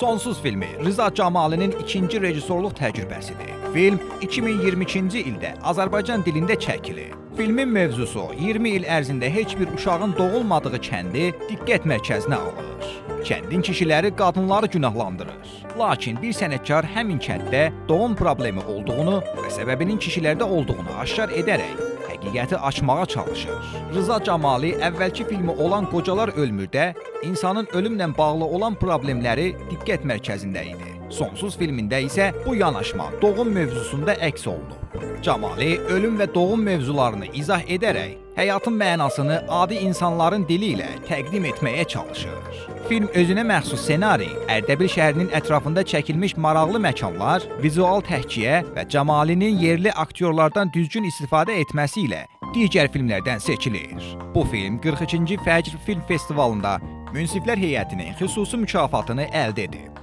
Sonsuz filmi Rıza Camalinin ikinci rejissorluq təcrübəsidir. Film 2022-ci ildə Azərbaycan dilində çəkilir. Filmin mövzusu 20 il ərzində heç bir uşağın doğulmadığı kəndi diqqət mərkəzinə alır. Kəndin kişiləri qadınları günahlandırır. Lakin bir sənətkar həmin kənddə doğum problemi olduğunu və səbəbinin kişilərdə olduğunu aşkar edərək həqiqəti açmağa çalışır. Rıza Camali əvvəlki filmi olan Qocalar Ölmürdə insanın ölümlə bağlı olan problemləri diqqət mərkəzində idi. Sonsuz filmində isə bu yanaşma doğum mövzusunda əks olunub. Camali ölüm və doğum mövzularını izah edərək həyatın mənasını adi insanların dili ilə təqdim etməyə çalışır. Film özünə məxsus ssenari, Ərdəbil şəhərinin ətrafında çəkilmiş maraqlı məkanlar, vizual təhkiyə və Camalinin yerli aktyorlardan düzgün istifadə etməsi ilə digər filmlərdən seçilir. Bu film 42-ci Fəcr Film Festivalında Münsiflər Heyətinin xüsusi mükafatını əldə edib.